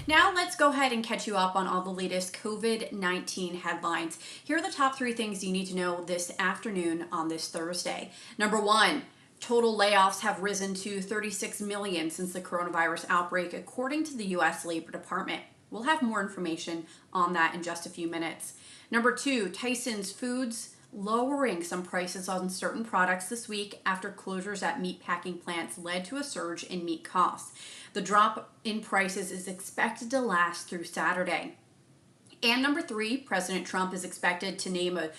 Now let's go ahead and catch you up on all the latest COVID-19 headlines. Here are the top three things you need to know this afternoon on this Thursday. Number one, total layoffs have risen to 36 million since the coronavirus outbreak, according to the U.S. Labor Department. We'll have more information on that in just a few minutes. Number two, Tyson's Foods lowering some prices on certain products this week after closures at meat packing plants led to a surge in meat costs. The drop in prices is expected to last through Saturday. And number three, President Trump is expected to name a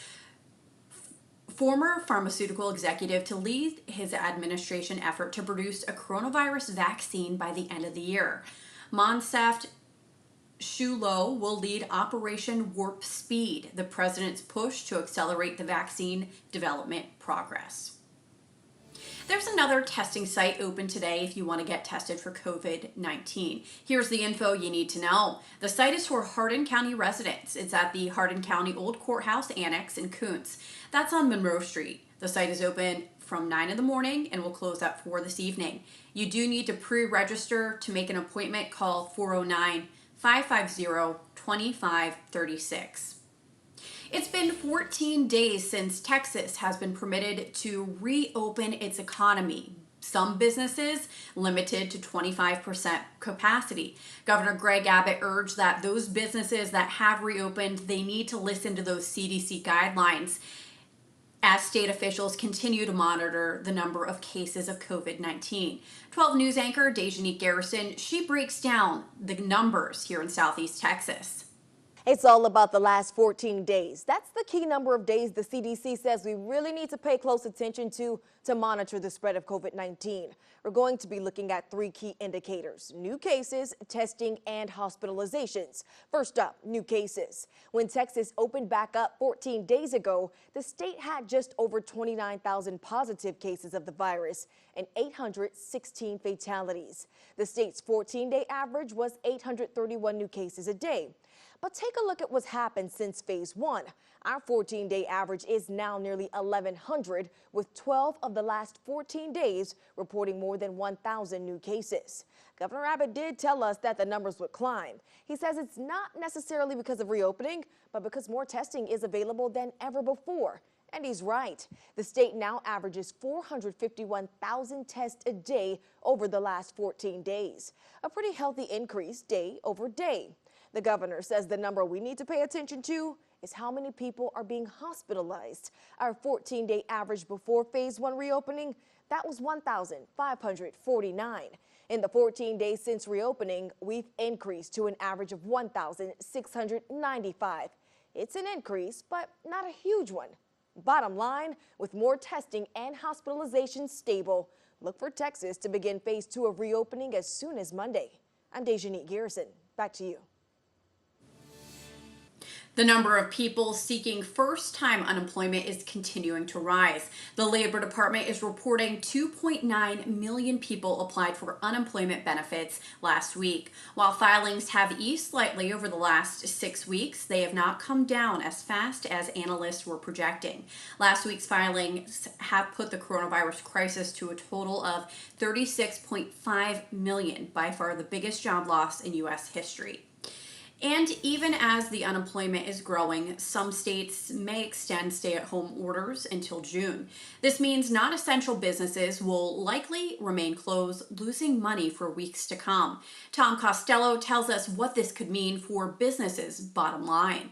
former pharmaceutical executive to lead his administration effort to produce a coronavirus vaccine by the end of the year. Moncef Shulo will lead Operation Warp Speed, the president's push to accelerate the vaccine development progress. There's another testing site open today if you want to get tested for COVID-19. Here's the info you need to know. The site is for Hardin County residents. It's at the Hardin County Old Courthouse Annex in Kuntz. That's on Monroe Street. The site is open from 9 in the morning and will close at 4 this evening. You do need to pre-register. To make an appointment, call 409-550-2536. It's been 14 days since Texas has been permitted to reopen its economy. Some businesses limited to 25% capacity. Governor Greg Abbott urged that those businesses that have reopened, they need to listen to those CDC guidelines as state officials continue to monitor the number of cases of COVID-19. 12 News anchor Dejanique Garrison, she breaks down the numbers here in Southeast Texas. It's all about the last 14 days. That's the key number of days the CDC says we really need to pay close attention to monitor the spread of COVID-19. We're going to be looking at three key indicators: new cases, testing, and hospitalizations. First up, new cases. When Texas opened back up 14 days ago, the state had just over 29,000 positive cases of the virus and 816 fatalities. The state's 14-day average was 831 new cases a day. But take a look at what's happened since phase one. Our 14-day average is now nearly 1,100, with 12 of the last 14 days reporting more than 1,000 new cases. Governor Abbott did tell us that the numbers would climb. He says it's not necessarily because of reopening, but because more testing is available than ever before. And he's right. The state now averages 451,000 tests a day over the last 14 days. A pretty healthy increase day over day. The governor says the number we need to pay attention to is how many people are being hospitalized. Our 14-day average before phase one reopening, that was 1,549. In the 14 days since reopening, we've increased to an average of 1,695. It's an increase, but not a huge one. Bottom line, with more testing and hospitalizations stable, look for Texas to begin phase two of reopening as soon as Monday. I'm Dejanique Garrison. Back to you. The number of people seeking first-time unemployment is continuing to rise. The Labor Department is reporting 2.9 million people applied for unemployment benefits last week. While filings have eased slightly over the last 6 weeks, they have not come down as fast as analysts were projecting. Last week's filings have put the coronavirus crisis to a total of 36.5 million, by far the biggest job loss in U.S. history. And even as the unemployment is growing, some states may extend stay-at-home orders until June. This means non-essential businesses will likely remain closed, losing money for weeks to come. Tom Costello tells us what this could mean for businesses' bottom line.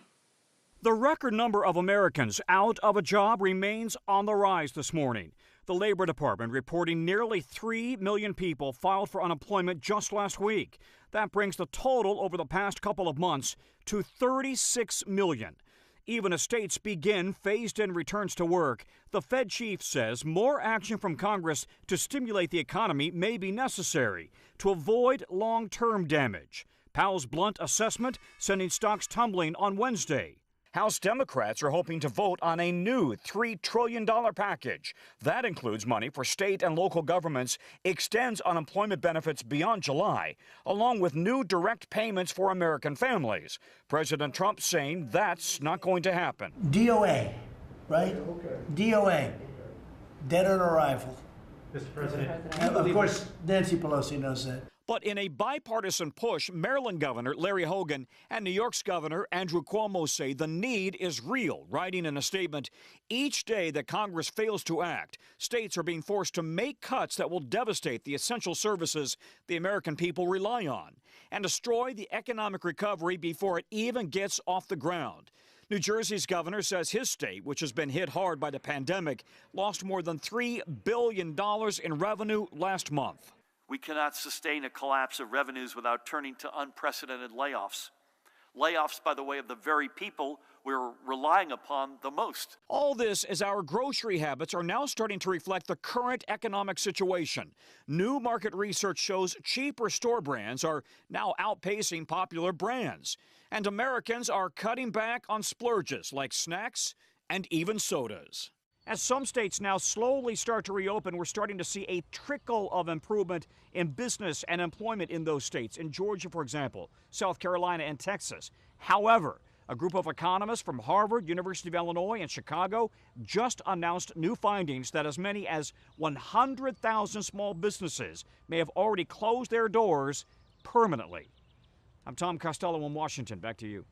The record number of Americans out of a job remains on the rise this morning. The Labor Department reporting nearly 3 million people filed for unemployment just last week. That brings the total over the past couple of months to 36 million. Even as states begin phased-in returns to work, the Fed chief says more action from Congress to stimulate the economy may be necessary to avoid long-term damage. Powell's blunt assessment sending stocks tumbling on Wednesday. House Democrats are hoping to vote on a new $3 trillion package. That includes money for state and local governments, extends unemployment benefits beyond July, along with new direct payments for American families. President Trump saying that's not going to happen. DOA, right? Okay. DOA, dead on arrival. Mr. President, And of course, Nancy Pelosi knows that. But in a bipartisan push, Maryland Governor Larry Hogan and New York's Governor Andrew Cuomo say the need is real, writing in a statement, each day that Congress fails to act, states are being forced to make cuts that will devastate the essential services the American people rely on and destroy the economic recovery before it even gets off the ground. New Jersey's governor says his state, which has been hit hard by the pandemic, lost more than $3 billion in revenue last month. We cannot sustain a collapse of revenues without turning to unprecedented layoffs. Layoffs, by the way, of the very people we're relying upon the most. All this as our grocery habits are now starting to reflect the current economic situation. New market research shows cheaper store brands are now outpacing popular brands. And Americans are cutting back on splurges like snacks and even sodas. As some states now slowly start to reopen, we're starting to see a trickle of improvement in business and employment in those states. In Georgia, for example, South Carolina, and Texas. However, a group of economists from Harvard, University of Illinois, and Chicago just announced new findings that as many as 100,000 small businesses may have already closed their doors permanently. I'm Tom Costello in Washington. Back to you.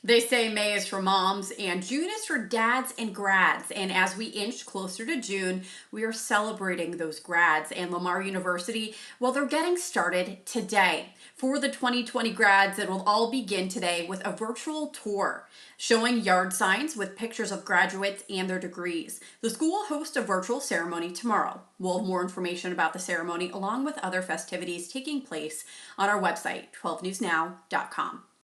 They say May is for moms and June is for dads and grads. And as we inch closer to June, we are celebrating those grads. And Lamar University, well, they're getting started today. For the 2020 grads, it will all begin today with a virtual tour showing yard signs with pictures of graduates and their degrees. The school will host a virtual ceremony tomorrow. We'll have more information about the ceremony along with other festivities taking place on our website, 12newsnow.com.